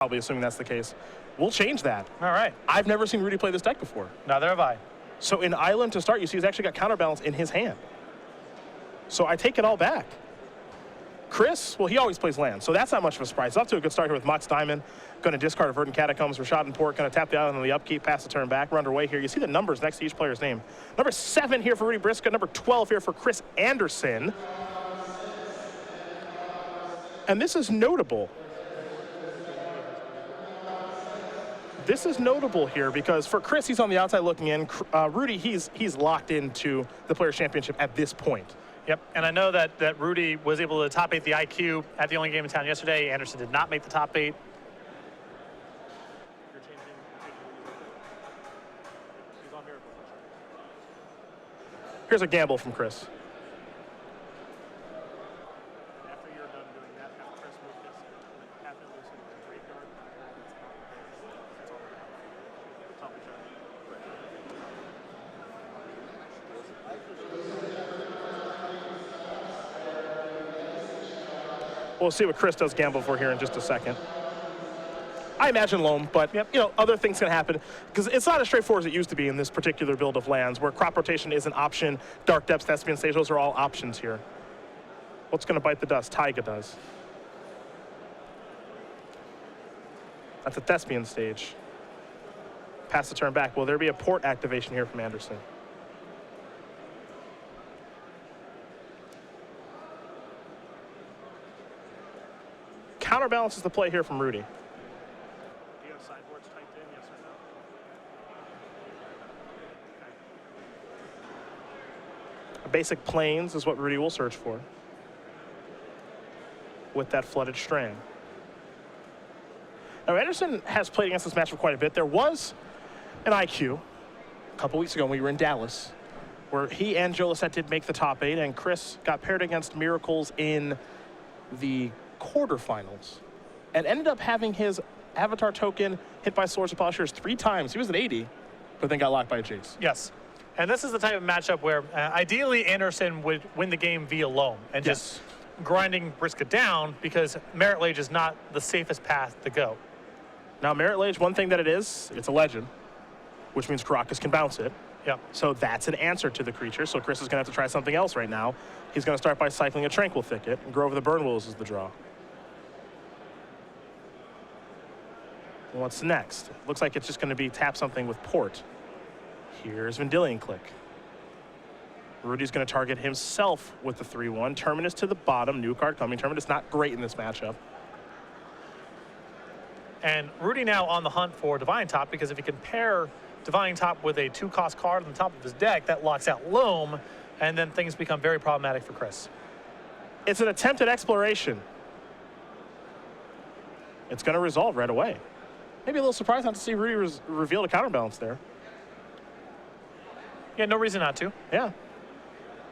probably assuming that's the case. We'll change that. All right. I've never seen Rudy play this deck before. Neither have I. So in Island to start, you see he's actually got counterbalance in his hand. So I take it all back. Chris, well, he always plays land, so that's not much of a surprise. He's off to a good start here with Mox Diamond. Going to discard a Verdant Catacombs, Rashad and Port. Going to tap the island on the upkeep, pass the turn back. We're underway here. You see the numbers next to each player's name. Number 7 here for Rudy Briksza. Number 12 here for Chris Anderson. And this is notable. This is notable here because for Chris, he's on the outside looking in. Rudy, he's locked into the Players' Championship at this point. Yep, and I know that Rudy was able to top 8 the IQ at the only game in town yesterday. Anderson did not make the top 8. Here's a gamble from Chris. We'll see what Chris does gamble for here in just a second. I imagine loam, but you know, other things can happen because it's not as straightforward as it used to be in this particular build of lands where crop rotation is an option. Dark Depths, Thespian Stage, those are all options here. What's going to bite the dust? Taiga does. That's a Thespian Stage. Pass the turn back. Will there be a port activation here from Anderson? Counterbalance is the play here from Rudy. Do you have sideboards typed in, yes or no? Okay. A basic plains is what Rudy will search for with that flooded strand. Now, Anderson has played against this matchup quite a bit. There was an IQ a couple weeks ago when we were in Dallas where he and Joe Lissette did make the top 8, and Chris got paired against Miracles in the quarterfinals and ended up having his avatar token hit by Swords of Plowshares 3 times. He was at 80, but then got locked by Jace. Yes. And this is the type of matchup where ideally Anderson would win the game via loam and just grinding Briksza down because Merit Lage is not the safest path to go. Now, Merit Lage, one thing that it is, it's a legend, which means Caracas can bounce it. Yeah. So that's an answer to the creature. So Chris is going to have to try something else right now. He's going to start by cycling a Tranquil Thicket, and Grove of the Burn Willows is the draw. What's next? Looks like it's just going to be tap something with Port. Here's Vendilion Click. Rudy's going to target himself with the 3-1. Terminus to the bottom. New card coming. Terminus not great in this matchup. And Rudy now on the hunt for Divine Top because if he can pair Divine Top with a 2-cost card on the top of his deck, that locks out Loam, and then things become very problematic for Chris. It's an attempt at exploration. It's going to resolve right away. Maybe a little surprised not to see Rudy reveal a counterbalance there. Yeah, no reason not to. Yeah.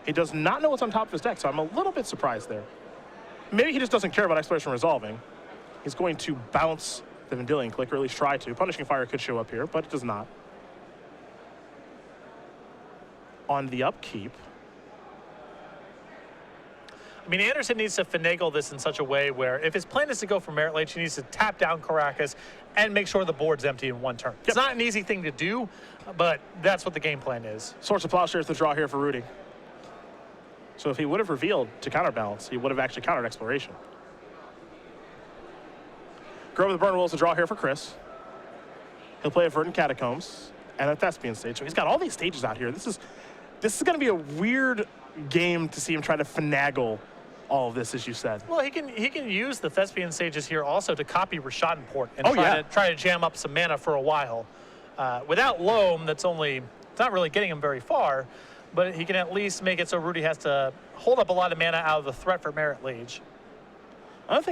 He does not know what's on top of his deck, so I'm a little bit surprised there. Maybe he just doesn't care about exploration resolving. He's going to bounce the Vendilion Click, or at least try to. Punishing Fire could show up here, but it does not. On the upkeep. I mean, Anderson needs to finagle this in such a way where if his plan is to go for Merit Lage, he needs to tap down Caracas and make sure the board's empty in one turn. It's not an easy thing to do, but that's what the game plan is. Swords of Plowshares the draw here for Rudy. So if he would have revealed to counterbalance, he would have actually countered exploration. Grove of the Burn Willows the draw here for Chris. He'll play a Verdant Catacombs and a Thespian Stage. So he's got all these stages out here. This is going to be a weird game to see him try to finagle all of this, as you said. Well, he can use the Thespian Stages here also to copy Rashad and Port and try to jam up some mana for a while. Without Loam, it's not really getting him very far, but he can at least make it so Rudy has to hold up a lot of mana out of the threat for Merit Lage. Another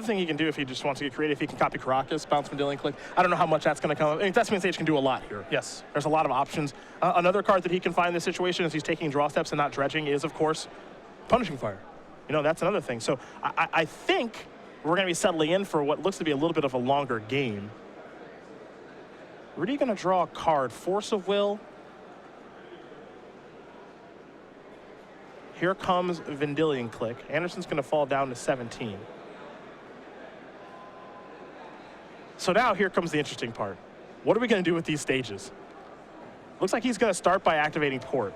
thing he can do if he just wants to get creative, he can copy Caracas, bounce Vendilion Click. I don't know how much that's going to come. I mean, Thespian Stage can do a lot here. Yes. There's a lot of options. Another card that he can find in this situation as he's taking draw steps and not dredging is, of course, Punishing Fire. You know, that's another thing. So I think we're going to be settling in for what looks to be a little bit of a longer game. Rudy going to draw a card, Force of Will. Here comes Vendilion Click. Anderson's going to fall down to 17. So now here comes the interesting part. What are we going to do with these stages? Looks like he's going to start by activating port.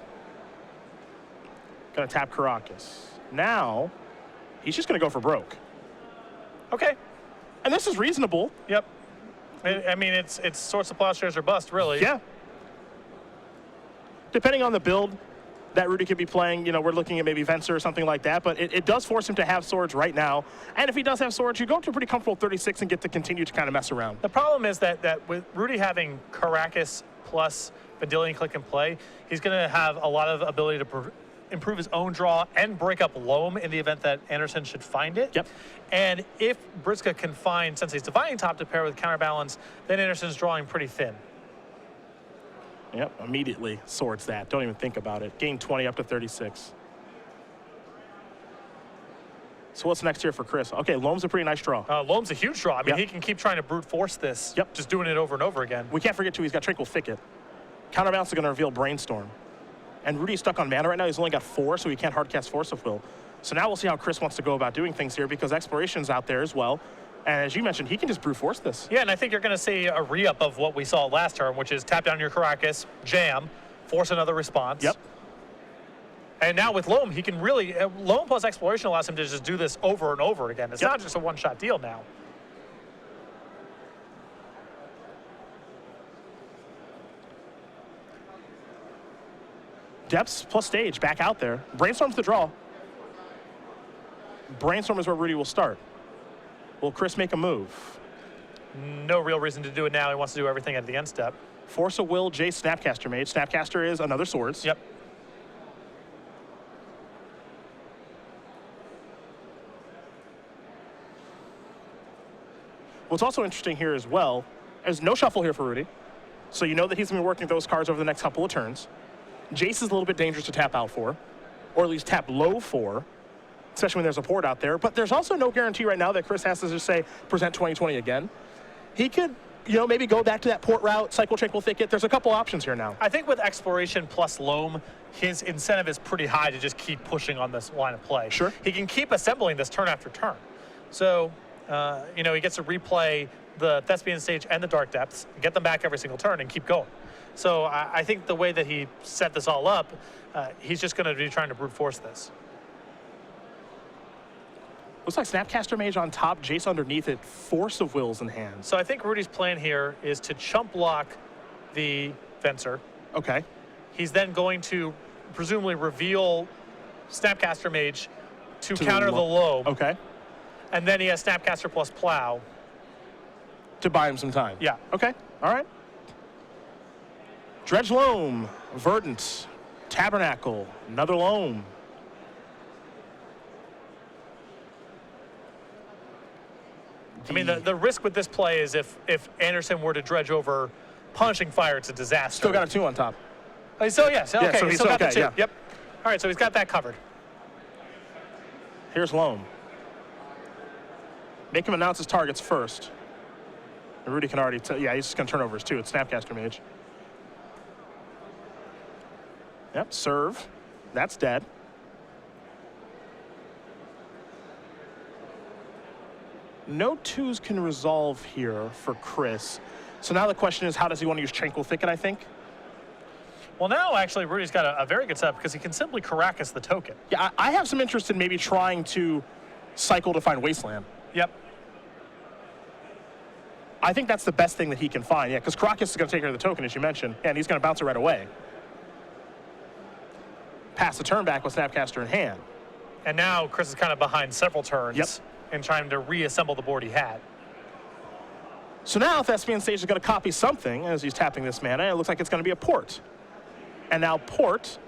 Going to tap Caracas. Now, he's just going to go for broke. Okay. And this is reasonable. Yep. I mean, it's sorts of plowshares or bust, really. Yeah. Depending on the build that Rudy could be playing, you know, we're looking at maybe Venser or something like that, but it does force him to have swords right now. And if he does have swords, you go up to a pretty comfortable 36 and get to continue to kind of mess around. The problem is that with Rudy having Caracas plus Vendilion click and play, he's going to have a lot of ability to improve his own draw and break up loam in the event that Anderson should find it. Yep. And if Briksza can find Sensei's Divining Top to pair with Counterbalance, then Anderson's drawing pretty thin. Yep, immediately swords that. Don't even think about it. Gain 20 up to 36. So what's next here for Chris? Okay, Loam's a pretty nice draw. Loam's a huge draw. I mean, Yep. he can keep trying to brute force this, Yep. just doing it over and over again. We can't forget, too, he's got Tranquil Thicket. Counterbalance is going to reveal Brainstorm. And Rudy's stuck on mana right now. He's only got 4, so he can't hardcast Force of Will. So now we'll see how Chris wants to go about doing things here, because Exploration's out there as well. And as you mentioned, he can just brute force this. Yeah, and I think you're going to see a re-up of what we saw last turn, which is tap down your Caracas, jam, force another response. Yep. And now with Loam, he can really, Loam plus Exploration allows him to just do this over and over again. It's Yep. not just a one-shot deal now. Depths plus stage back out there. Brainstorm's the draw. Brainstorm is where Rudy will start. Will Chris make a move? No real reason to do it now. He wants to do everything at the end step. Force of Will, J, Snapcaster Mage. Snapcaster is another swords. Yep. What's also interesting here as well, there's no shuffle here for Rudy. So you know that he's going to be working those cards over the next couple of turns. Jace is a little bit dangerous to tap out for, or at least tap low for, especially when there's a port out there. But there's also no guarantee right now that Chris has to just say, present 2020 again. He could, you know, maybe go back to that port route, cycle Tranquil Thicket. There's a couple options here now. I think with Exploration plus Loam, his incentive is pretty high to just keep pushing on this line of play. Sure. He can keep assembling this turn after turn. So, you know, he gets to replay the Thespian stage and the Dark Depths, get them back every single turn and keep going. So I think the way that he set this all up, he's just going to be trying to brute force this. Looks like Snapcaster Mage on top, Jace underneath it, Force of Will's in hand. So I think Rudy's plan here is to chump block the Venser. Okay. He's then going to presumably reveal Snapcaster Mage to To counter the loam. Okay. And then he has Snapcaster plus Plow. To buy him some time. Yeah. Okay. All right. Dredge Loam, Verdant, Tabernacle, another Loam. I mean, the risk with this play is if Anderson were to dredge over Punishing Fire, it's a disaster. Still got a 2 on top. So, yes. Okay. so he's he's still got the okay, 2. yeah. Yep. All right. So he's got that covered. Here's Loam. Make him announce his targets first. And Rudy can already tell. Yeah, he's just going to turn over his 2. It's Snapcaster Mage. Yep, serve. That's dead. No 2s can resolve here for Chris. So now the question is, how does he want to use Tranquil Thicket, I think? Well, now, actually, Rudy's got a very good setup because he can simply Caracas the token. Yeah, I have some interest in maybe trying to cycle to find Wasteland. Yep. I think that's the best thing that he can find, yeah, because Caracas is going to take care of the token, as you mentioned, and he's going to bounce it right away. Pass the turn back with Snapcaster in hand. And now Chris is kind of behind several turns Yep. and trying to reassemble the board he had. So now Thespian Sage is going to copy something as he's tapping this mana. It looks like it's going to be a port. And now port,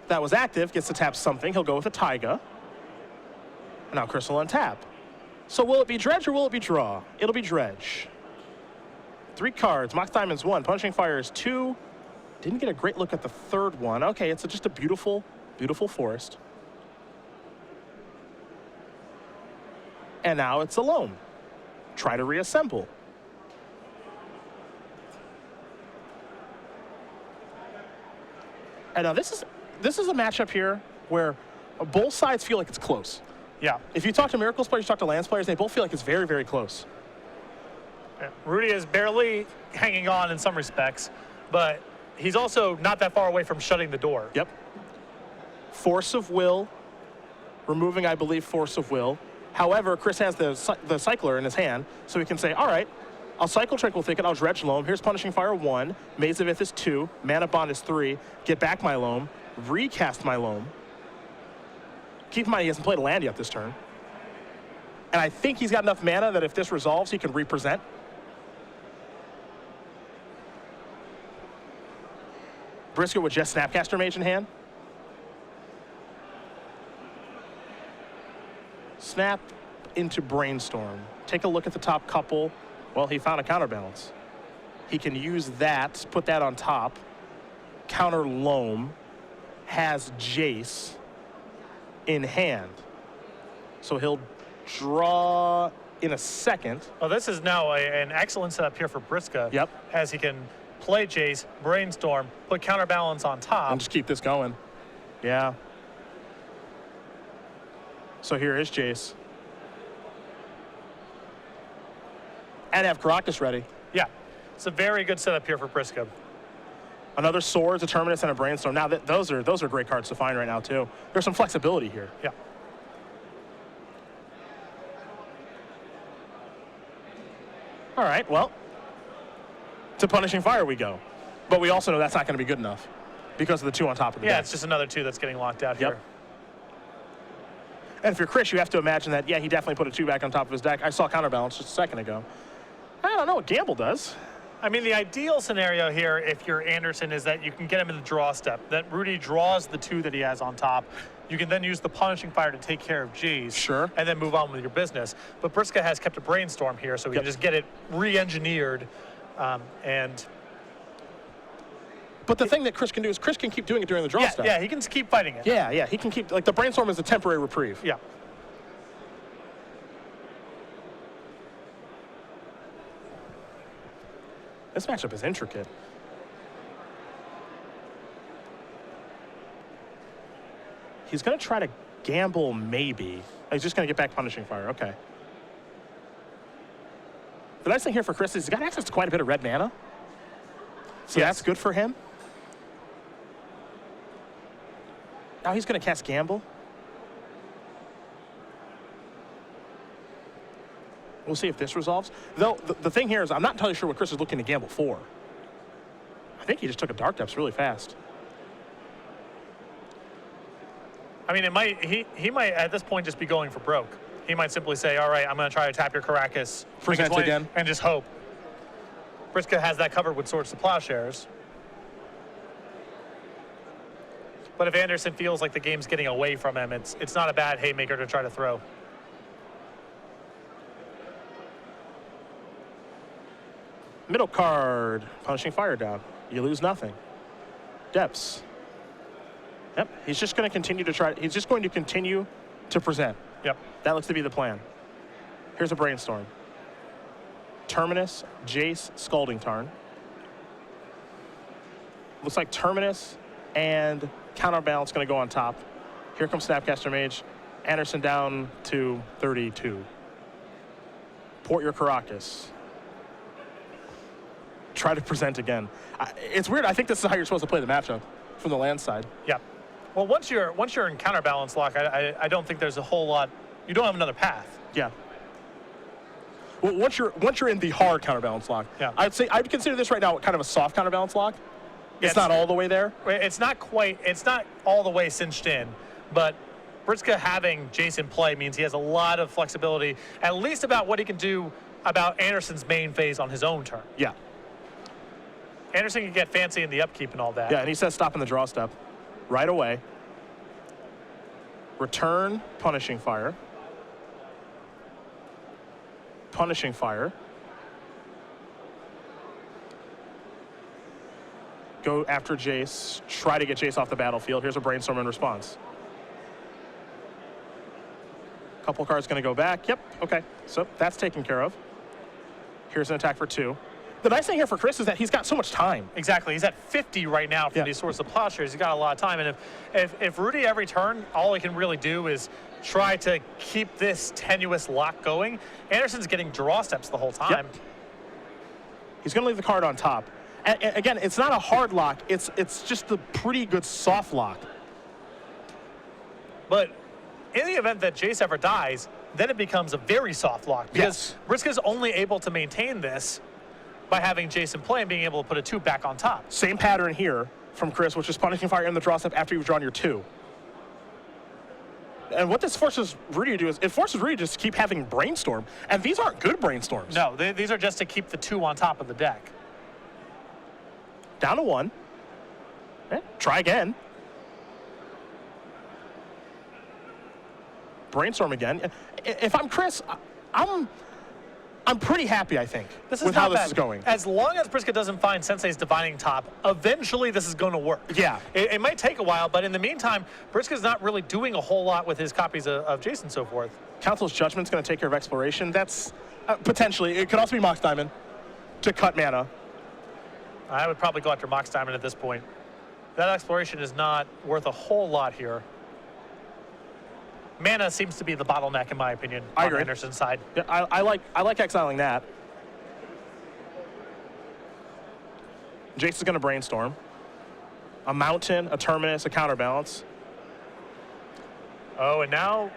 that was active, gets to tap something. He'll go with a Taiga. And now Chris will untap. So will it be Dredge or will it be Draw? It'll be Dredge. 3 cards. Mox Diamond's 1. Punishing Fire is 2. Didn't get a great look at the third one. Okay, it's just a beautiful, beautiful forest. And now it's a Loam. Try to reassemble. And now this is a matchup here where both sides feel like it's close. Yeah. If you talk to Miracles players, you talk to Lance players, they both feel like it's very, very close. Yeah. Rudy is barely hanging on in some respects, but he's also not that far away from shutting the door. Yep. Force of will. Removing, I believe, force of will. However, Chris has the cycler in his hand, so he can say, all right, I'll cycle Tranquil Thicket, I'll dredge Loam. Here's Punishing Fire 1, Maze of Ith is 2, Mana Bond is 3, get back my Loam, recast my Loam. Keep in mind he hasn't played a land yet this turn. And I think he's got enough mana that if this resolves, he can represent. Briksza with just Snapcaster Mage in hand. Snap into Brainstorm. Take a look at the top couple. Well, he found a counterbalance. He can use that, put that on top. Counter Loam. Has Jace in hand. So he'll draw in a second. Well, this is now an excellent setup here for Briksza. Yep. As he can play Jace, Brainstorm, put counterbalance on top. And just keep this going. Yeah. So here is Jace. And have Caracas ready. Yeah. It's a very good setup here for Briksza. Another Swords, a Terminus, and a Brainstorm. Now, those are great cards to find right now, too. There's some flexibility here. Yeah. All right, well, to Punishing Fire we go. But we also know that's not going to be good enough because of the 2 on top of the deck. Yeah, it's just another 2 that's getting locked out here. And if you're Chris, you have to imagine that, yeah, he definitely put a 2 back on top of his deck. I saw Counterbalance just a second ago. I don't know what Gamble does. I mean, the ideal scenario here, if you're Anderson, is that you can get him in the draw step. That Rudy draws the 2 that he has on top. You can then use the Punishing Fire to take care of Jace. Sure. And then move on with your business. But Briksza has kept a Brainstorm here, so we can just get it re-engineered. But the thing that Chris can do is Chris can keep doing it during the draw step. Yeah, he can keep fighting it. Yeah, he can keep, like, the Brainstorm is a temporary reprieve. Yeah. This matchup is intricate. He's going to try to gamble, maybe. Oh, he's just going to get back Punishing Fire. Okay. The nice thing here for Chris is he's got access to quite a bit of red mana. So that's good for him. Now he's going to cast Gamble. We'll see if this resolves. Though, the thing here is I'm not entirely sure what Chris is looking to gamble for. I think he just took a Dark Depths really fast. I mean, he might at this point just be going for broke. He might simply say, all right, I'm going to try to tap your Caracas. Present again. And just hope. Briksza has that covered with Swords to Plowshares. But if Anderson feels like the game's getting away from him, it's not a bad haymaker to try to throw. Middle card, Punishing Fire down. You lose nothing. Depths. Yep, he's just going to continue to try. He's just going to continue to present. Yep. That looks to be the plan. Here's a Brainstorm. Terminus, Jace, Scalding Tarn. Looks like Terminus and Counterbalance going to go on top. Here comes Snapcaster Mage. Anderson down to 32. Port your Caracas. Try to present again. It's weird. I think this is how you're supposed to play the matchup from the land side. Yeah. Well, once you're in counterbalance lock, I don't think there's a whole lot. You don't have another path. Yeah. Well, once you're in the hard counterbalance lock, yeah. I'd consider this right now kind of a soft counterbalance lock. It's not all the way there. It's not all the way cinched in, but Briksza having Jason play means he has a lot of flexibility, at least about what he can do about Anderson's main phase on his own turn. Yeah. Anderson can get fancy in the upkeep and all that. Yeah, and he says stop in the draw step right away. Return Punishing Fire. Punishing Fire. Go after Jace. Try to get Jace off the battlefield. Here's a Brainstorm in response. Couple cards going to go back. Yep, okay. So that's taken care of. Here's an attack for 2. The nice thing here for Chris is that he's got so much time. Exactly. He's at 50 right now from these Swords of Plowshares. He's got a lot of time. And if Rudy every turn, all he can really do is try to keep this tenuous lock going, Anderson's getting draw steps the whole time. Yep. He's going to leave the card on top. And again, it's not a hard lock. It's just a pretty good soft lock. But in the event that Jace ever dies, then it becomes a very soft lock. Because Briksza's only able to maintain this by having Jace in play and being able to put a 2 back on top. Same pattern here from Chris, which is punishing fire in the draw step after you've drawn your 2. And what this forces Rudy to do is it forces Rudy to just keep having brainstorm. And these aren't good brainstorms. No, these are just to keep the 2 on top of the deck. Down to 1. Okay, try again. Brainstorm again. If I'm Chris, I'm pretty happy, I think, with how this is going. As long as Briksza doesn't find Sensei's Divining Top, eventually this is going to work. Yeah. It might take a while, but in the meantime, Briksza's not really doing a whole lot with his copies of Jace and so forth. Council's Judgment's going to take care of Exploration. That's potentially. It could also be Mox Diamond to cut mana. I would probably go after Mox Diamond at this point. That Exploration is not worth a whole lot here. Mana seems to be the bottleneck, in my opinion, on Anderson's side. Yeah, I like exiling that. Jace is going to brainstorm. A mountain, a terminus, a counterbalance. Oh, and now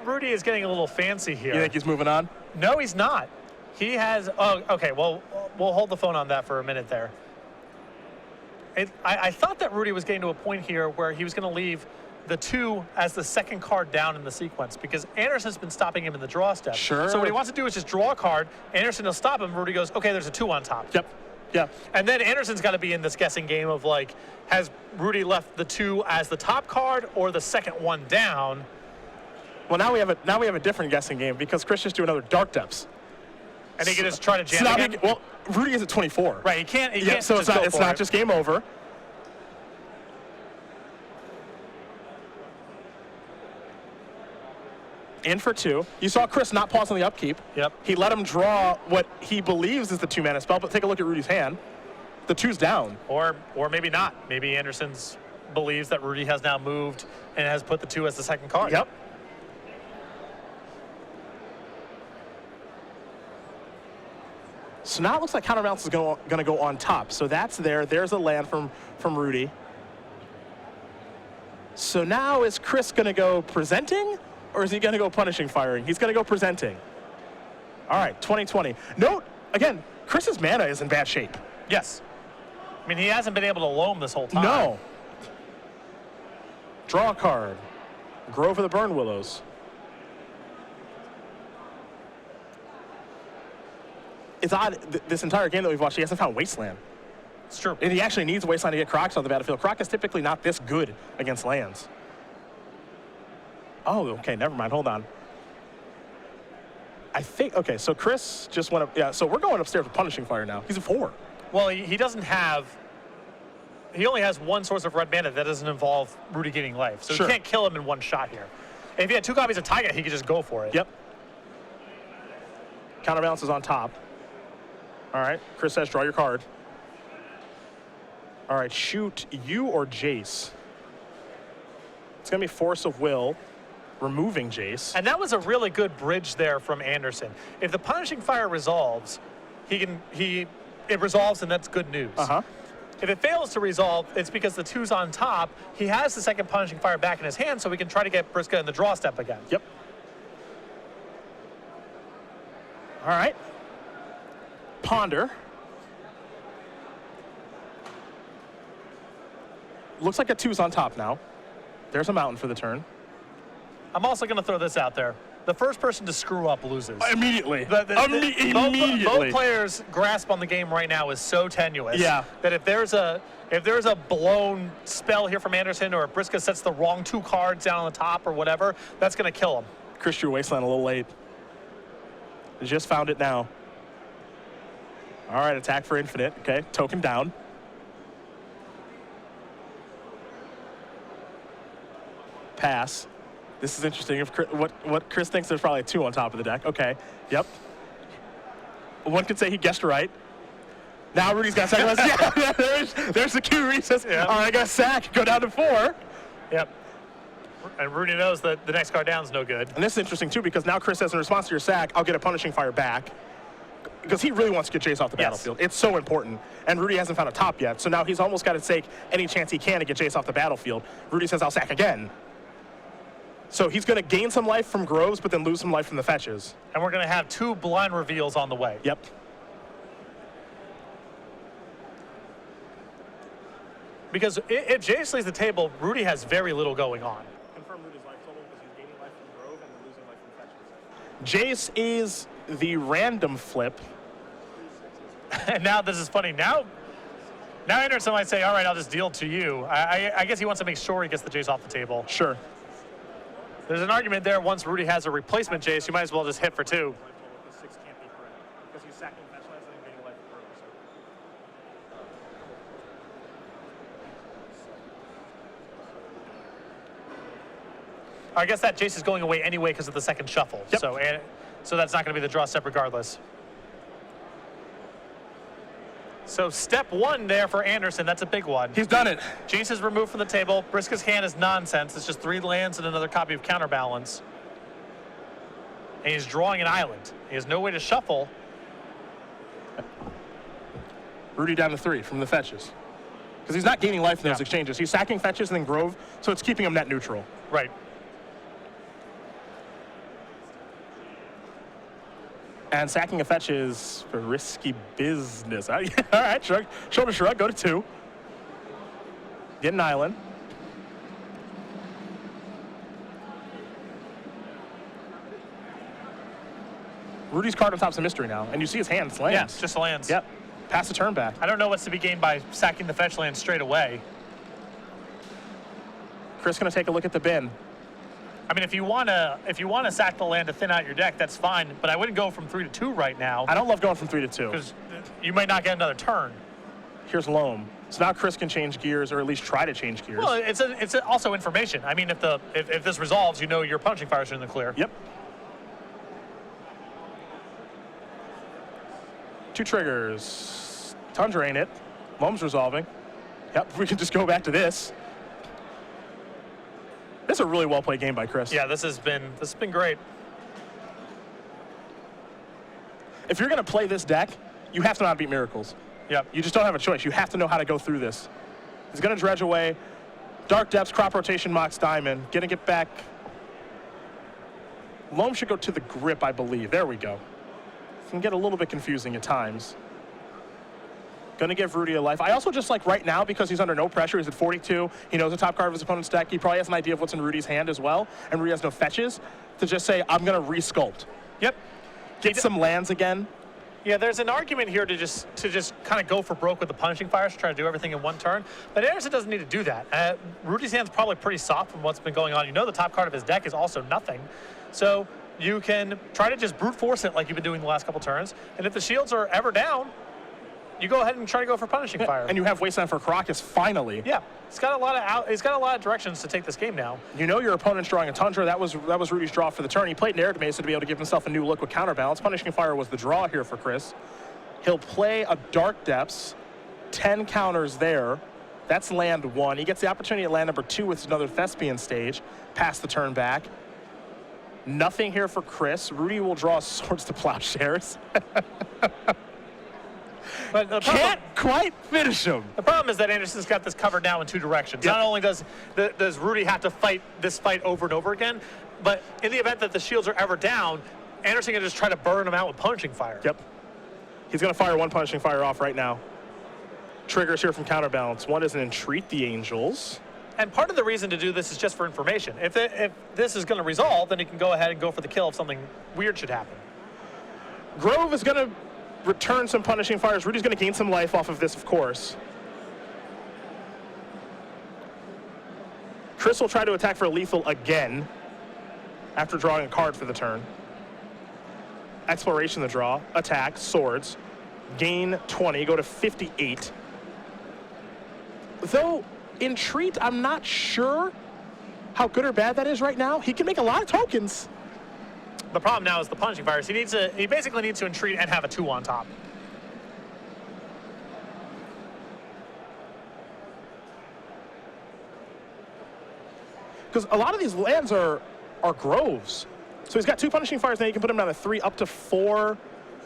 Rudy is getting a little fancy here. You think he's moving on? No, he's not. He has. Oh, okay. Well, we'll hold the phone on that for a minute there. I thought that Rudy was getting to a point here where he was going to leave the 2 as the second card down in the sequence because Anderson's been stopping him in the draw step. Sure. So what he wants to do is just draw a card. Anderson will stop him. Rudy goes, okay, there's a 2 on top. Yep. Yeah. And then Anderson's got to be in this guessing game of like, has Rudy left the 2 as the top card or the second one down? Well, now we have a different guessing game because Chris just do another Dark Depths. And he can just try to jam again? Well, Rudy is at 24. Right. He can't. So it's not just game over. In for 2. You saw Chris not pause on the upkeep. Yep. He let him draw what he believes is the 2-mana spell, but take a look at Rudy's hand. The 2's down. Or maybe not. Maybe Anderson's believes that Rudy has now moved and has put the 2 as the second card. Yep. So now it looks like counterbalance is going to go on top. So that's there. There's a land from Rudy. So now is Chris going to go presenting? Or is he going to go punishing firing? He's going to go presenting. All right, 2020. Note, again, Chris's mana is in bad shape. Yes. I mean, he hasn't been able to loam this whole time. No. Draw a card. Grove of the Burn Willows. It's odd, this entire game that we've watched, he hasn't found Wasteland. It's true. And he actually needs Wasteland to get Crocs on the battlefield. Croc is typically not this good against lands. Oh, okay, never mind. Hold on. I think, okay, so Chris just went up. Yeah, so we're going upstairs with Punishing Fire now. He's a 4. Well, he doesn't have. He only has 1 source of red mana that doesn't involve Rudy gaining life. So Sure. he can't kill him in 1 shot here. If he had 2 copies of Taiga, he could just go for it. Yep. Counterbalance is on top. All right, Chris says draw your card. All right, shoot you or Jace. It's going to be Force of Will. Removing Jace. And that was a really good bridge there from Anderson. If the Punishing Fire resolves, it resolves and that's good news. Uh-huh. If it fails to resolve, it's because the 2's on top. He has the second Punishing Fire back in his hand, so we can try to get Briksza in the draw step again. Yep. All right. Ponder. Looks like a 2's on top now. There's a mountain for the turn. I'm also going to throw this out there. The first person to screw up loses. Immediately. Immediately. Both players' grasp on the game right now is so tenuous that if there's a blown spell here from Anderson or if Briksza sets the wrong 2 cards down on the top or whatever, that's going to kill him. Chris drew Wasteland a little late. Just found it now. All right, attack for infinite. Okay, token down. Pass. This is interesting. If Chris, what Chris thinks there's probably a 2 on top of the deck. Okay. Yep. One could say he guessed right. Now Rudy's got second. Yeah, there's the cue. He says, yeah. All right, I got a sack. Go down to 4. Yep. And Rudy knows that the next card down is no good. And this is interesting too because now Chris says in response to your sack, I'll get a Punishing Fire back. because he really wants to get Jace off the battlefield. It's so important. And Rudy hasn't found a top yet. So now he's almost got to take any chance he can to get Jace off the battlefield. Rudy says, I'll sack again. So he's going to gain some life from Groves, but then lose some life from the fetches. And we're going to have 2 blind reveals on the way. Yep. Because if Jace leaves the table, Rudy has very little going on. Confirm Rudy's life total because he's gaining life from Grove and losing life from fetches. Jace is the random flip. And now this is funny. Now Anderson might say, all right, I'll just deal to you. I guess he wants to make sure he gets the Jace off the table. Sure. There's an argument there. Once Rudy has a replacement Jace, you might as well just hit for 2. The 6 can't be correct because he's sacking fetch lands and gaining life from Grove. I guess that Jace is going away anyway because of the second shuffle. Yep. So that's not going to be the draw step regardless. So step 1 there for Anderson. That's a big one. He's done it. Jace is removed from the table. Briksza's hand is nonsense. It's just 3 lands and another copy of Counterbalance. And he's drawing an island. He has no way to shuffle. Rudy down to 3 from the fetches. Because he's not gaining life in those exchanges. He's sacking fetches and then Grove, so it's keeping him net neutral. Right. And sacking a fetch is risky business. All right, shrug, shoulder shrug, go to 2. Get an island. Rudy's card on top's a mystery now, and you see his hand, it's lands. Yeah, just lands. Yep, pass the turn back. I don't know what's to be gained by sacking the fetch land straight away. Chris gonna take a look at the bin. I mean, if you wanna sack the land to thin out your deck, that's fine. But I wouldn't go from 3 to 2 right now. I don't love going from 3 to 2. Because you might not get another turn. Here's Loam. So now Chris can change gears, or at least try to change gears. Well, it's also information. I mean, if this resolves, you know your punching fires are in the clear. Yep. 2 triggers. Tundra ain't it. Loam's resolving. Yep, we can just go back to this. This is a really well-played game by Chris. Yeah, this has been great. If you're going to play this deck, you have to know how to beat Miracles. Yep. You just don't have a choice. You have to know how to go through this. He's going to dredge away. Dark Depths, Crop Rotation, Mox Diamond. Going to get back. Loam should go to the grip, I believe. There we go. It can get a little bit confusing at times. Going to give Rudy a life. I also just like right now, because he's under no pressure, he's at 42. He knows the top card of his opponent's deck. He probably has an idea of what's in Rudy's hand as well. And Rudy has no fetches to just say, I'm going to resculpt. Yep. Get some lands again. Yeah, there's an argument here to just kind of go for broke with the punishing fires, try to do everything in one turn. But Anderson doesn't need to do that. Rudy's hand's probably pretty soft from what's been going on. You know the top card of his deck is also nothing. So you can try to just brute force it like you've been doing the last couple turns. And if the shields are ever down, you go ahead and try to go for punishing fire. And you have Wasteland for Caracas finally. Yeah, he's got a lot of directions to take this game now. You know your opponent's drawing a Tundra. That was Rudy's draw for the turn. He played an Air to Mesa to be able to give himself a new look with Counterbalance. Punishing Fire was the draw here for Chris. He'll play a Dark Depths, 10 counters there. That's land 1. He gets the opportunity at land number 2 with another Thespian stage. Pass the turn back. Nothing here for Chris. Rudy will draw Swords to Plowshares. But the can't quite finish him. The problem is that Anderson's got this covered now in 2 directions. Yep. Not only does Rudy have to fight this fight over and over again, but in the event that the shields are ever down, Anderson can just try to burn them out with punishing fire. Yep. He's going to fire 1 punishing fire off right now. Triggers here from Counterbalance. 1 is an Entreat the Angels. And part of the reason to do this is just for information. If this is going to resolve, then he can go ahead and go for the kill if something weird should happen. Grove is going to return some punishing fires. Rudy's going to gain some life off of this, of course. Chris will try to attack for lethal again after drawing a card for the turn. Exploration the draw, attack, swords, gain 20, go to 58. Though, Entreat, I'm not sure how good or bad that is right now. He can make a lot of tokens. The problem now is the punishing fires. He basically needs to entreat and have a 2 on top. Because a lot of these lands are groves. So he's got 2 punishing fires, then he can put them down to 3 up to 4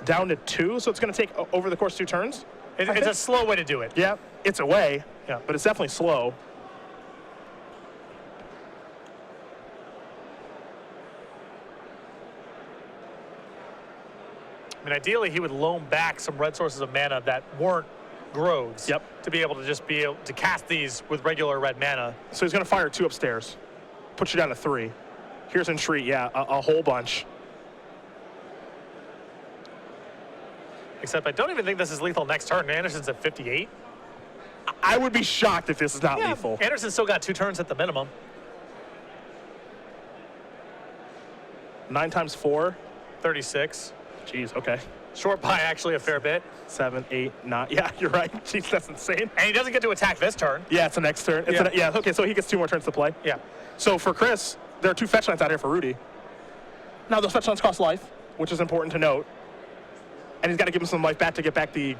Down to 2, so it's going to take over the course 2 turns. It's a slow way to do it. Yeah, it's a way, Yeah. but it's definitely slow. I mean, ideally, he would loan back some red sources of mana that weren't groves. Yep. To be able to just be able to cast these with regular red mana. So he's going to fire 2 upstairs. Put you down to 3. Here's Entreat, yeah, a whole bunch. Except I don't even think this is lethal next turn. Anderson's at 58. I would be shocked if this is not lethal. Anderson's still got 2 turns at the minimum. 9 times 4. 36. Jeez, okay. Short by actually a fair bit. 7, 8, 9. Yeah, you're right. Jeez, that's insane. And he doesn't get to attack this turn. Yeah, it's the next turn. Yeah, okay, so he gets 2 more turns to play. Yeah. So for Chris, there are 2 fetch lands out here for Rudy. Now, those fetch lands cost life, which is important to note. And he's got to give him some life back to get back the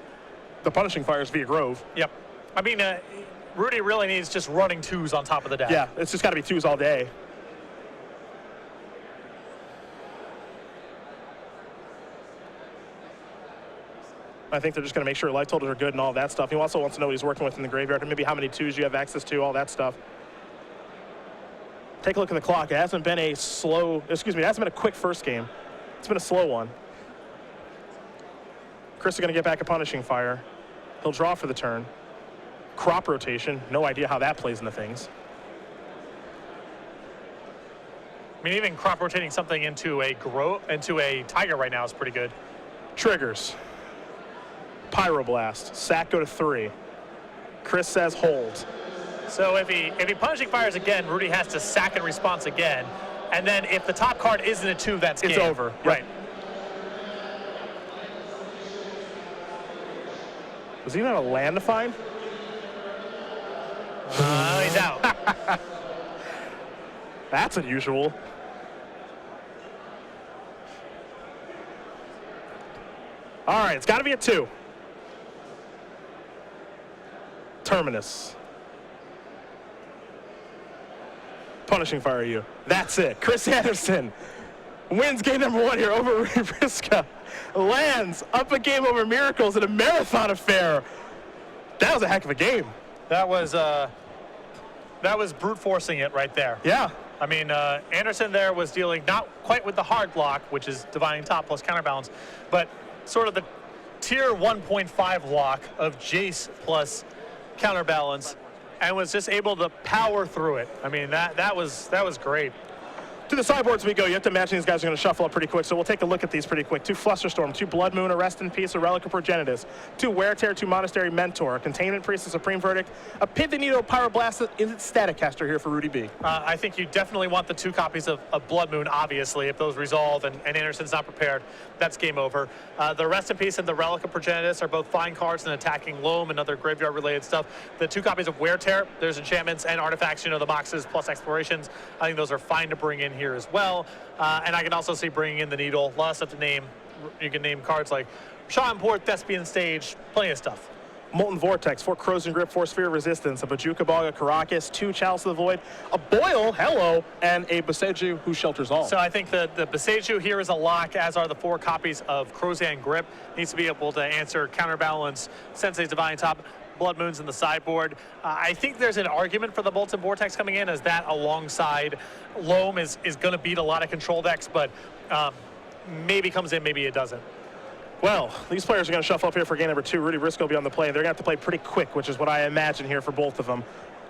punishing fires via Grove. Yep. I mean, Rudy really needs just running 2s on top of the deck. Yeah, it's just got to be 2s all day. I think they're just going to make sure life totals are good and all that stuff. He also wants to know what he's working with in the graveyard and maybe how many 2s you have access to, all that stuff. Take a look at the clock. It hasn't been a quick first game. It's been a slow one. Chris is going to get back a punishing fire. He'll draw for the turn. Crop rotation. No idea how that plays into things. I mean, even crop rotating something into a tiger right now is pretty good. Triggers. Pyroblast. Sack go to 3. Chris says hold. So if he punishing fires again, Rudy has to sack in response again. And then if the top card isn't a 2, that's it's game. over. Yep. Right. Was he even have a land to find? He's out. That's unusual. All right, it's got to be a 2. Terminus. Punishing fire you. That's it. Chris Anderson wins game number 1 here over Rudy Briksza. Lands up a game over Miracles in a marathon affair. That was a heck of a game. That was brute forcing it right there. Yeah. I mean, Anderson there was dealing not quite with the hard block, which is divining top plus counterbalance, but sort of the tier 1.5 block of Jace plus counterbalance, and was just able to power through it. I mean, that was great. To the sideboards we go. You have to imagine these guys are going to shuffle up pretty quick, so we'll take a look at these pretty quick. 2 Flusterstorm, 2 Blood Moon, a Rest in Peace, a Relic of Progenitus, 2 Wear Tear, 2 Monastery Mentor, a Containment Priest, a Supreme Verdict, a Pithing Needle, Pyroblast, is Static Caster here for Rudy B. I think you definitely want the 2 copies of Blood Moon, obviously. If those resolve and Anderson's not prepared, that's game over. The Rest in Peace and the Relic of Progenitus are both fine cards in attacking Loam and other graveyard-related stuff. The 2 copies of Wear Tear, there's enchantments and artifacts, the boxes plus explorations. I think those are fine to bring in here as well. And I can also see bringing in the Needle. A lot of stuff to name. You can name cards like Shot Port, Thespian Stage, plenty of stuff. Molten Vortex, 4 Corrosion Grip, 4 Sphere Resistance, a Bajuka Bog, a Caracas, 2 Chalice of the Void, a Boil, hello, and a Boseiju who shelters all. So I think the Boseiju here is a lock, as are the 4 copies of Crozan Grip. Needs to be able to answer counterbalance, Sensei's Divine Top, Blood Moons in the sideboard. I think there's an argument for the Molten Vortex coming in, as that alongside Loam is going to beat a lot of control decks, but maybe comes in, maybe it doesn't. Well, these players are going to shuffle up here for game number 2. Rudy Briksza will be on the play. They're going to have to play pretty quick, which is what I imagine here for both of them.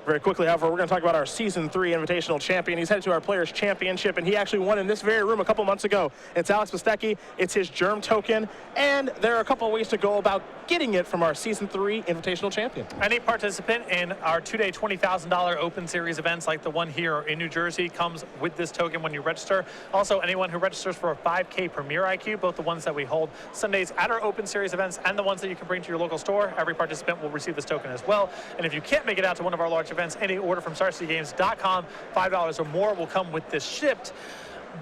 Very quickly, however, we're going to talk about our Season 3 Invitational Champion. He's headed to our Players' Championship, and he actually won in this very room a couple months ago. It's Alex Bistecki. It's his Germ token, and there are a couple of ways to go about getting it from our Season 3 Invitational Champion. Any participant in our 2-day $20,000 Open Series events like the one here in New Jersey comes with this token when you register. Also, anyone who registers for a 5K Premier IQ, both the ones that we hold Sundays at our Open Series events and the ones that you can bring to your local store, every participant will receive this token as well. And if you can't make it out to one of our large events, any order from StarCityGames.com, $5 or more will come with this shipped.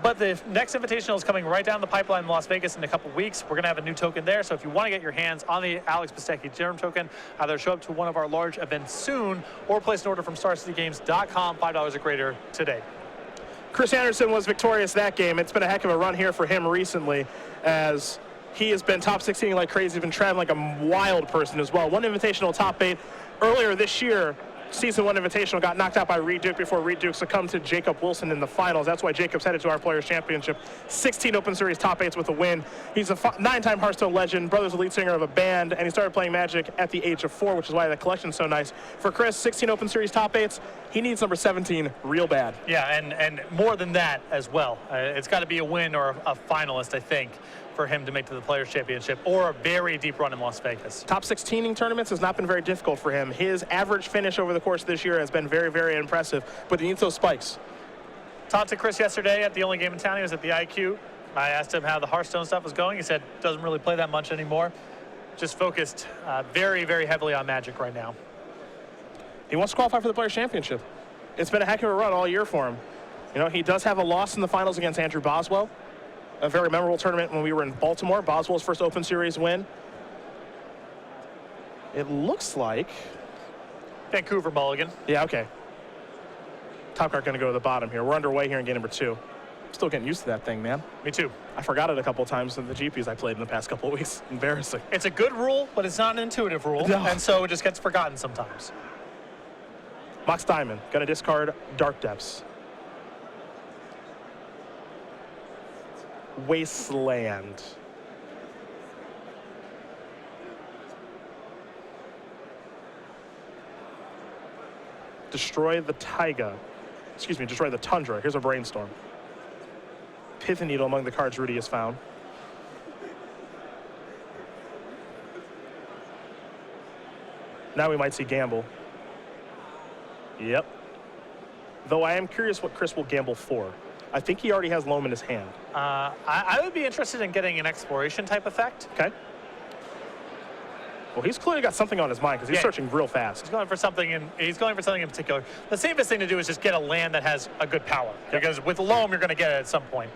But the next Invitational is coming right down the pipeline in Las Vegas in a couple weeks. We're going to have a new token there. So if you want to get your hands on the Alex Bistecki Germ token, either show up to one of our large events soon or place an order from StarCityGames.com, $5 or greater today. Chris Anderson was victorious that game. It's been a heck of a run here for him recently, as he has been top 16 like crazy. He's been traveling like a wild person as well. One invitational top 8 earlier this year. Season 1 Invitational got knocked out by Reed Duke before Reed Duke succumbed to Jacob Wilson in the finals. That's why Jacob's headed to our Players' Championship. 16 Open Series top 8s with a win. He's a 9-time Hearthstone legend, brother's the lead singer of a band, and he started playing Magic at the age of 4, which is why the collection's so nice. For Chris, 16 Open Series top 8s, he needs number 17 real bad. Yeah, and more than that as well. It's got to be a win or a finalist, I think, for him to make to the Players' Championship, or a very deep run in Las Vegas. Top 16 tournaments has not been very difficult for him. His average finish over the course of this year has been very, very impressive, but he needs those spikes. Talked to Chris yesterday at the only game in town. He was at the IQ. I asked him how the Hearthstone stuff was going. He said doesn't really play that much anymore. Just focused very, very heavily on Magic right now. He wants to qualify for the Players' Championship. It's been a heck of a run all year for him. You know, he does have a loss in the finals against Andrew Boswell. A very memorable tournament when we were in Baltimore. Boswell's first Open Series win. It looks like Vancouver mulligan. Yeah, okay. Top card going to go to the bottom here. We're underway here in game number 2. Still getting used to that thing, man. Me too. I forgot it a couple of times in the GPs I played in the past couple of weeks. Embarrassing. It's a good rule, but it's not an intuitive rule, No. and so it just gets forgotten sometimes. Mox Diamond going to discard Dark Depths. Wasteland. Destroy the Taiga. Excuse me, destroy the Tundra. Here's a Brainstorm. Pithing Needle among the cards Rudy has found. Now we might see Gamble. Yep. Though I am curious what Chris will gamble for. I think he already has Loam in his hand. I would be interested in getting an exploration type effect. Okay. Well, he's clearly got something on his mind because he's searching real fast. He's going for something in particular. The safest thing to do is just get a land that has a good power. Yep. Because with Loam, you're going to get it at some point.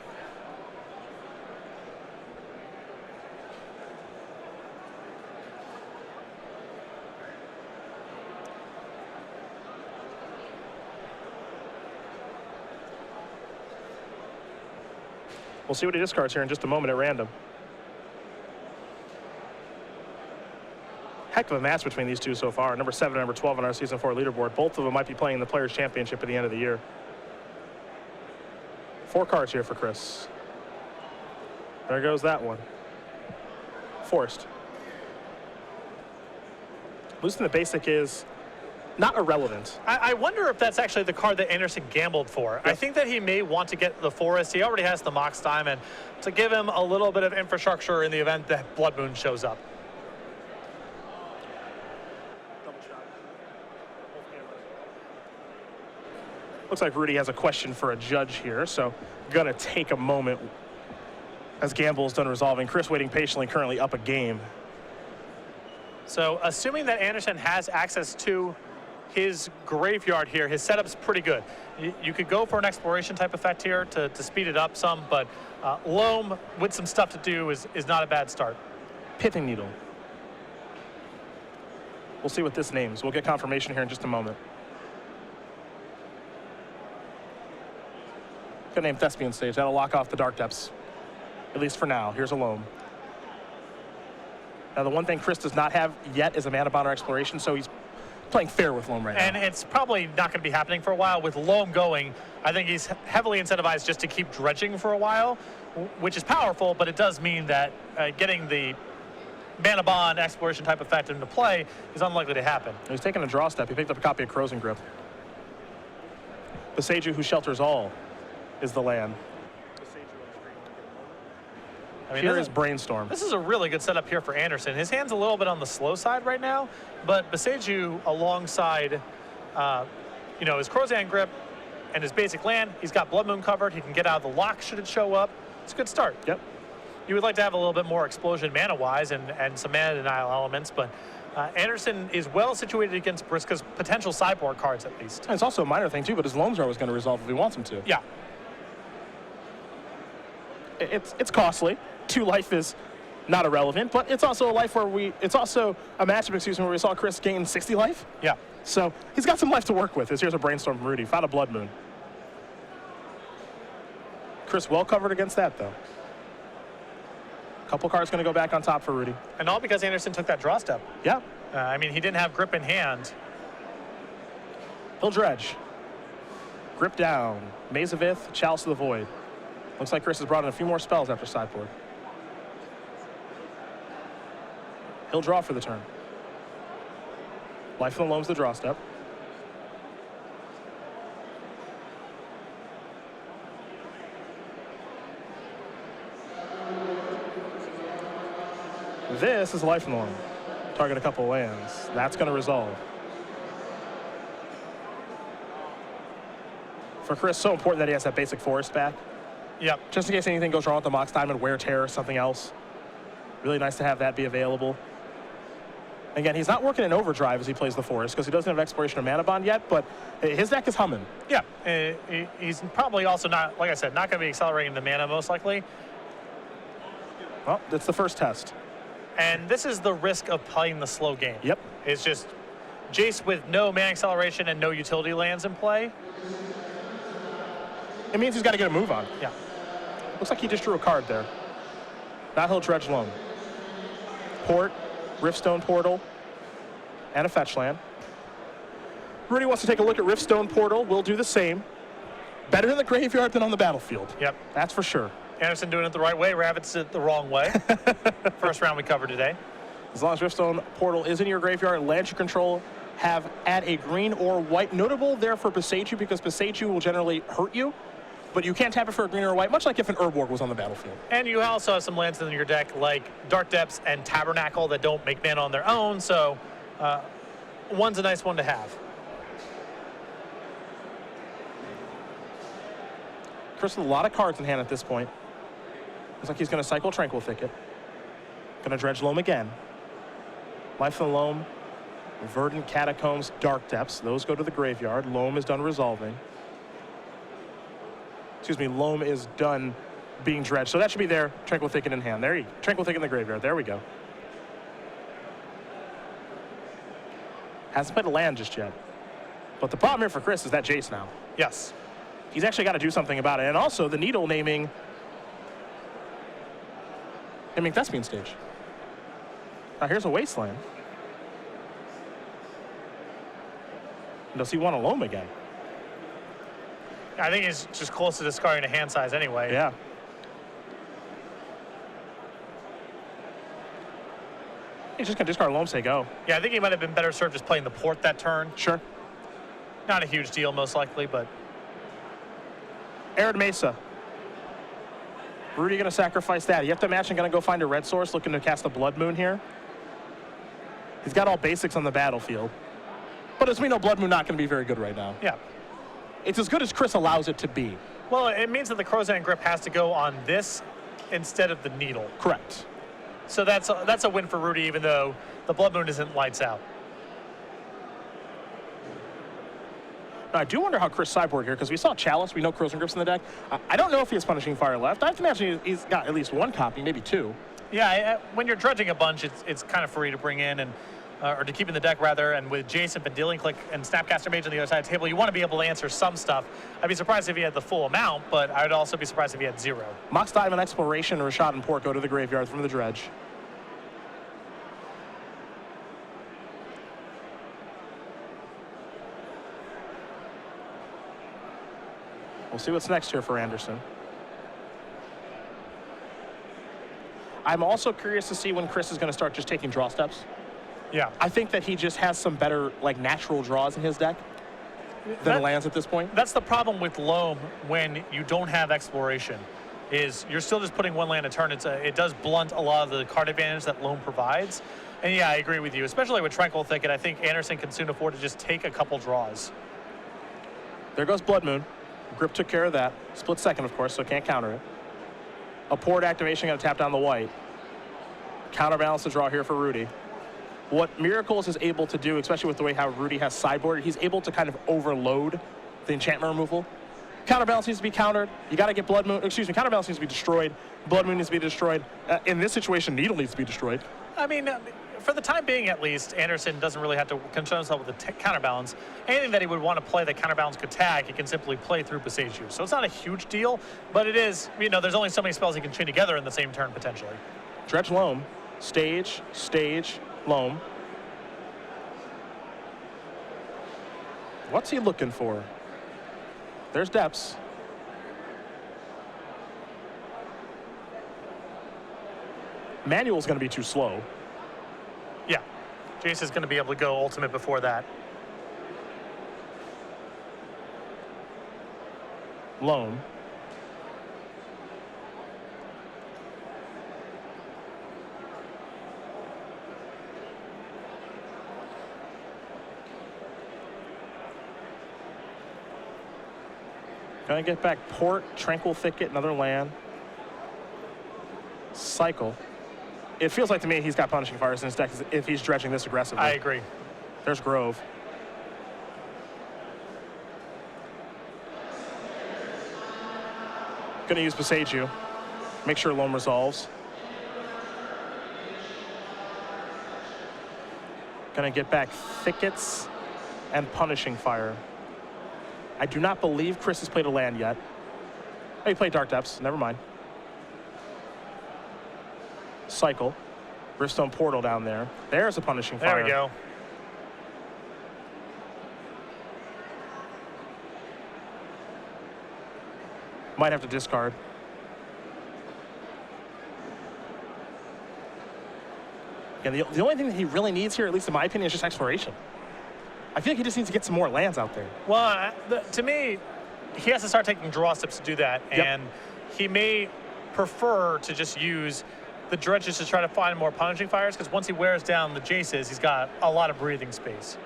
We'll see what he discards here in just a moment at random. Heck of a match between these two so far. Number 7 and number 12 on our Season 4 leaderboard. Both of them might be playing the Players' Championship at the end of the year. 4 cards here for Chris. There goes that one. Forced. Losing the basic is not irrelevant. I wonder if that's actually the card that Anderson gambled for. Yep. I think that he may want to get the Forest. He already has the Mox Diamond to give him a little bit of infrastructure in the event that Blood Moon shows up. Looks like Rudy has a question for a judge here, so gonna take a moment as Gamble is done resolving. Chris waiting patiently, currently up a game. So assuming that Anderson has access to his graveyard here, his setup's pretty good. You could go for an exploration type effect here to speed it up some, but Loam with some stuff to do is not a bad start. Pithing Needle. We'll see what this names. We'll get confirmation here in just a moment. Gonna name Thespian Stage. That'll lock off the Dark Depths, at least for now. Here's a Loam. Now the one thing Chris does not have yet is a Mana Bond or Exploration, so he's playing fair with Loam right now. And it's probably not going to be happening for a while. With Loam going, I think he's heavily incentivized just to keep dredging for a while, which is powerful, but it does mean that getting the Mana Bond Exploration type effect into play is unlikely to happen. He's taking a draw step. He picked up a copy of Crows and Grip. Beseiju, Who Shelters All, is the land. I mean, here is Brainstorm. This is a really good setup here for Anderson. His hand's a little bit on the slow side right now, but Beseiju alongside, his Crozan Grip and his basic land, he's got Blood Moon covered. He can get out of the lock should it show up. It's a good start. Yep. You would like to have a little bit more explosion mana-wise and some mana denial elements, but Anderson is well situated against Briksza's potential sideboard cards, at least. And it's also a minor thing, too, but his Loams are always going to resolve if he wants them to. Yeah. It's costly. 2 life is not irrelevant, but it's also a life where it's also a matchup, where we saw Chris gain 60 life. Yeah. So he's got some life to work with. Here's a Brainstorm from Rudy. Found a Blood Moon. Chris well covered against that, though. Couple cards going to go back on top for Rudy. And all because Anderson took that draw step. Yeah. I mean, he didn't have grip in hand. He'll dredge. Grip down. Maze of Ith, Chalice of the Void. Looks like Chris has brought in a few more spells after sideboard. He'll draw for the turn. Life of the Loam's the draw step. This is Life of the Loam. Target a couple lands. That's going to resolve. For Chris, so important that he has that basic forest back. Yep. Just in case anything goes wrong with the Mox Diamond, Wear Tear, or something else. Really nice to have that be available. Again, he's not working in overdrive as he plays the forest because he doesn't have Exploration or Mana Bond yet, but his deck is humming. Yeah. He's probably also not, like I said, not going to be accelerating the mana most likely. Well, that's the first test. And this is the risk of playing the slow game. Yep. It's just Jace with no mana acceleration and no utility lands in play. It means he's got to get a move on. Yeah. Looks like he just drew a card there. Now he'll dredge Loam. Port, Riftstone Portal, and a fetch land. Rudy wants to take a look at Riftstone Portal. We'll do the same. Better in the graveyard than on the battlefield. Yep. That's for sure. Anderson doing it the right way, Ravitz it the wrong way. First round we covered today. As long as Riftstone Portal is in your graveyard, lands you control add a green or white. Notable there for Beseiju because Beseiju will generally hurt you, but you can't tap it for a green or a white, much like if an Urborg was on the battlefield. And you also have some lands in your deck like Dark Depths and Tabernacle that don't make mana on their own, so one's a nice one to have. Chris with a lot of cards in hand at this point. Looks like he's going to cycle Tranquil Thicket. Going to dredge Loam again. Life of the Loam, Verdant Catacombs, Dark Depths. Those go to the graveyard. Loam is done resolving. Excuse me, Loam is done being dredged. So that should be there. Tranquil Thicket in hand. There you go. Tranquil Thicket in the graveyard. There we go. Hasn't played a land just yet. But the problem here for Chris is that Jace now. Yes. He's actually got to do something about it. And also the Needle naming Thespian Stage. Now here's a Wasteland. Does he want a Loam again? I think he's just close to discarding a hand size anyway. Yeah. He's just going to discard Loam, say go. Yeah, I think he might have been better served just playing the port that turn. Sure. Not a huge deal, most likely, but... Arid Mesa. Rudy going to sacrifice that. You have to imagine going to go find a red source, looking to cast a Blood Moon here. He's got all basics on the battlefield. But as we know, Blood Moon not going to be very good right now. Yeah. It's as good as Chris allows it to be. Well, it means that the Crozan Grip has to go on this instead of the Needle. Correct. So that's a win for Rudy, even though the Blood Moon isn't lights out. Now, I do wonder how Chris sideboard here, because we saw Chalice, we know Crozan Grips in the deck. I don't know if he has Punishing Fire left. I have to imagine he's got at least one copy, maybe two. Yeah, when you're dredging a bunch, it's kind of free to bring in and or to keep in the deck rather. And with Jason, Dealing Click, and Snapcaster Mage on the other side of the table, you want to be able to answer some stuff. I'd be surprised if he had the full amount, but I would also be surprised if he had zero. Mox Diamond, Exploration, Rashad, and Port go to the graveyard from the dredge. We'll see what's next here for Anderson. I'm also curious to see when Chris is going to start just taking draw steps. Yeah. I think that he just has some better, like, natural draws in his deck than lands at this point. That's the problem with Loam when you don't have Exploration, is you're still just putting one land a turn. It does blunt a lot of the card advantage that Loam provides. And yeah, I agree with you, especially with Tranquil Thicket. I think Anderson can soon afford to just take a couple draws. There goes Blood Moon. Grip took care of that. Split second, of course, so can't counter it. A Port activation, going to tap down the white. Counterbalance the draw here for Rudy. What Miracles is able to do, especially with the way how Rudy has sideboard, he's able to kind of overload the enchantment removal. Counterbalance needs to be countered. You got to get Blood Moon. Excuse me, Counterbalance needs to be destroyed. Blood Moon needs to be destroyed. In this situation, Needle needs to be destroyed. I mean, for the time being at least, Anderson doesn't really have to concern himself with the counterbalance. Anything that he would want to play that counterbalance could tag, he can simply play through Beseiju. So it's not a huge deal, but it is, there's only so many spells he can chain together in the same turn potentially. Dredge loam. Stage, stage, loam. What's he looking for? There's depths. Manual's going to be too slow. Yeah. Jace is going to be able to go ultimate before that. Loam. Gonna get back Port, Tranquil Thicket, another land. Cycle. It feels like to me he's got Punishing Fires in his deck if he's dredging this aggressively. I agree. There's Grove. Gonna use Besage. Make sure loam resolves. Gonna get back Thickets and Punishing Fire. I do not believe Chris has played a land yet. Oh, he played Dark Depths. Never mind. Cycle. Riftstone Portal down there. There's a Punishing Fire. There we go. Might have to discard. Again, the only thing that he really needs here, at least in my opinion, is just exploration. I feel like he just needs to get some more lands out there. Well, to me, he has to start taking draw steps to do that. Yep. And he may prefer to just use the dredges to try to find more Punishing Fires, because once he wears down the Jaces, he's got a lot of breathing space.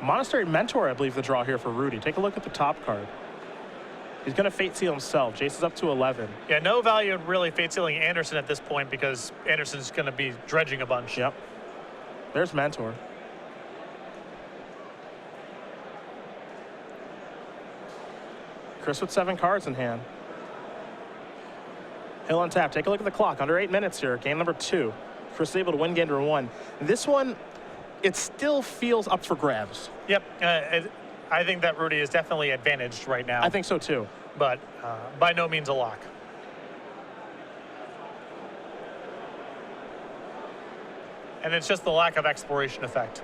Monastery Mentor, I believe, the draw here for Rudy. Take a look at the top card. He's going to Fate Seal himself. Jace is up to 11. Yeah, no value in really Fate Sealing Anderson at this point, because Anderson's going to be dredging a bunch. Yep. There's Mentor. Chris with 7 cards in hand. Hill on tap. Take a look at the clock. Under 8 minutes here. Game number 2. Chris is able to win game number 1. This one, it still feels up for grabs. Yep. I think that Rudy is definitely advantaged right now. I think so too. But by no means a lock. And it's just the lack of exploration effect.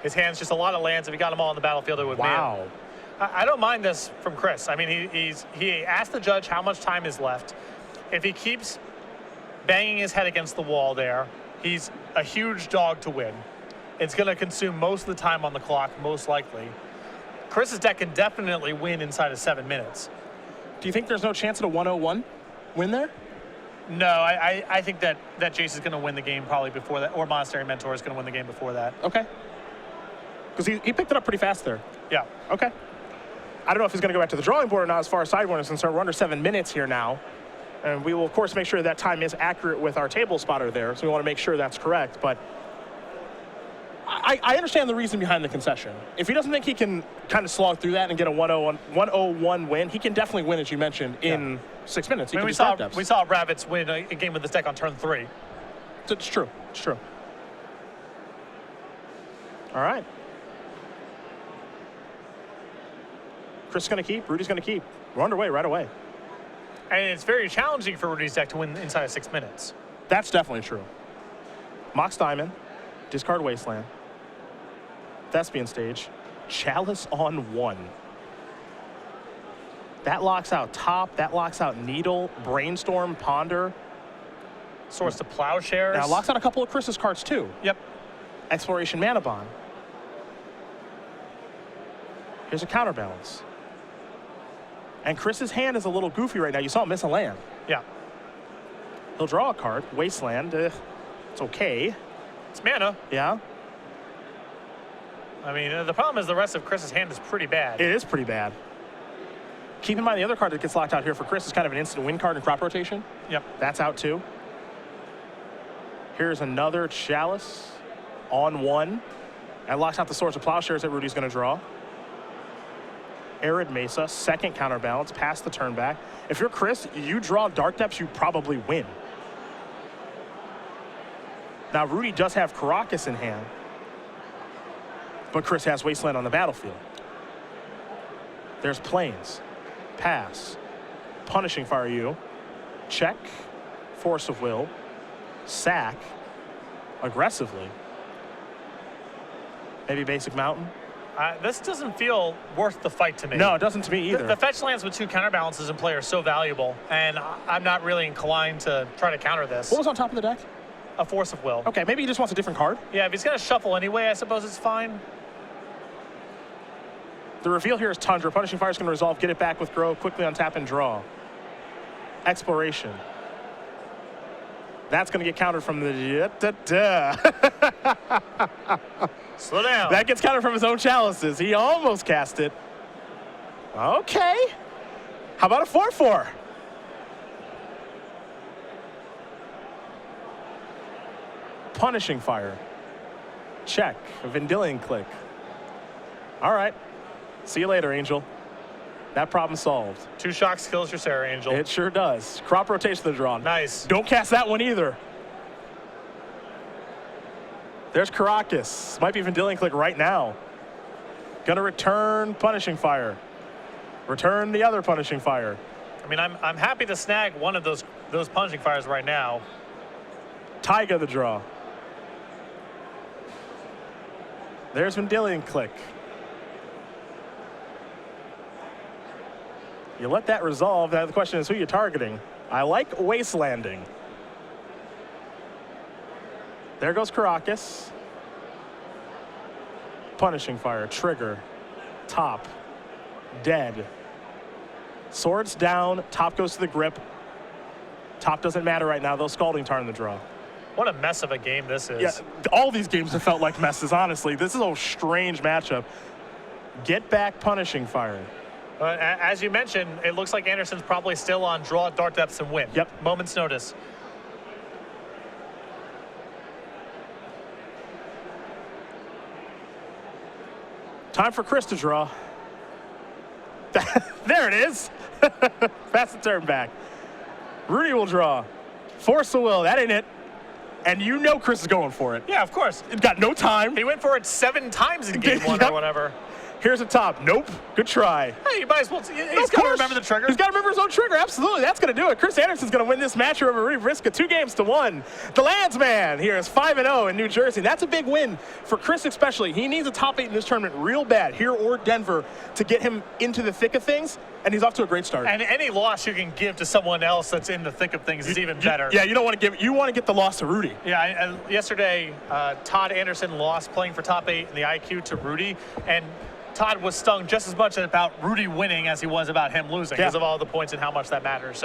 His hand's just a lot of lands. If he got them all on the battlefield, it would win. Wow. I don't mind this from Chris. I mean, he asked the judge how much time is left. If he keeps banging his head against the wall there, he's a huge dog to win. It's going to consume most of the time on the clock, most likely. Chris's deck can definitely win inside of 7 minutes. Do you think there's no chance at a 101 win there? No, I think that Jace is going to win the game probably before that, or Monastery Mentor is going to win the game before that. Okay. Because he picked it up pretty fast there. Yeah. Okay. I don't know if he's going to go back to the drawing board or not as far as Sideboard is concerned. We're under 7 minutes here now. And we will, of course, make sure that time is accurate with our table spotter there. So we want to make sure that's correct. But I understand the reason behind the concession. If he doesn't think he can kind of slog through that and get a 101 win, he can definitely win, as you mentioned, in 6 minutes. I mean, we saw Ravitz win a game with this deck on turn 3. It's true. It's true. All right. Chris is going to keep. Rudy's going to keep. We're underway right away. And it's very challenging for Rudy's deck to win inside of 6 minutes. That's definitely true. Mox Diamond. Discard Wasteland. Thespian Stage. Chalice on 1. That locks out Top. That locks out Needle, Brainstorm, Ponder. Source to Plowshares. Now locks out a couple of Chris's cards too. Yep. Exploration Mana Bond. Here's a Counterbalance. And Chris's hand is a little goofy right now. You saw him miss a land. Yeah. He'll draw a card. Wasteland. It's okay. It's mana. Yeah. I mean, the problem is the rest of Chris's hand is pretty bad. It is pretty bad. Keep in mind the other card that gets locked out here for Chris is kind of an instant win card in Crop Rotation. Yep. That's out too. Here's another Chalice on 1. That locks out the Swords of Plowshares that Rudy's going to draw. Arid Mesa, second Counterbalance, pass the turn back. If you're Chris, you draw Dark Depths, you probably win. Now, Rudy does have Karakas in hand, but Chris has Wasteland on the battlefield. There's Plains, pass, Punishing Fire you, check, Force of will. Sack. Aggressively. Maybe basic mountain. This doesn't feel worth the fight to me. No, it doesn't to me either. The fetch lands with 2 counterbalances in play are so valuable, and I'm not really inclined to try to counter this. What was on top of the deck? A Force of will. Okay, maybe he just wants a different card. Yeah, if he's going to shuffle anyway, I suppose it's fine. The reveal here is Tundra. Punishing Fire is going to resolve. Get it back with Grow. Quickly untap and draw. Exploration. That's going to get countered from the... Slow down. That gets countered from his own chalices. He almost cast it. Okay. How about a 4/4? Punishing Fire. Check. Vendilion Click. All right. See you later, Angel. That problem solved. 2 shocks kills your Sarah Angel. It sure does. Crop rotation to the draw. Nice. Don't cast that one either. There's Caracas. Might be Vendilion Click right now. Gonna return Punishing Fire. Return the other Punishing Fire. I mean, I'm happy to snag one of those Punishing Fires right now. Taiga the draw. There's Vendilion Click. You let that resolve. Now the question is who you're targeting. I like Wastelanding. There goes Caracas. Punishing Fire. Trigger. Top. Dead. Swords down. Top goes to the grip. Top doesn't matter right now. They'll Scalding Tarn the draw. What a mess of a game this is. Yeah, all these games have felt like messes, honestly. This is a strange matchup. Get back Punishing Fire. As you mentioned, it looks like Anderson's probably still on draw, dark depths, and win. Yep. Moment's notice. Time for Chris to draw. There it is. Pass the turn back. Rudy will draw. Force the will. That ain't it. And you know Chris is going for it. Yeah, of course. It got no time. He went for it 7 times in game 1 Yep. or whatever. Here's a top. Nope. Good try. Hey, you might as well. He's got to remember the trigger. He's got to remember his own trigger. Absolutely. That's going to do it. Chris Anderson's going to win this match over Rudy Briksza 2-1. The Landsman here is 5-0 in New Jersey. That's a big win for Chris especially. He needs a top 8 in this tournament real bad, here or Denver, to get him into the thick of things, and he's off to a great start. And any loss you can give to someone else that's in the thick of things is even better. Yeah, you don't want to give. You want to get the loss to Rudy. Yeah, yesterday, Todd Anderson lost playing for top 8 in the IQ to Rudy, and Todd was stung just as much about Rudy winning as he was about him losing because of all the points and how much that matters. So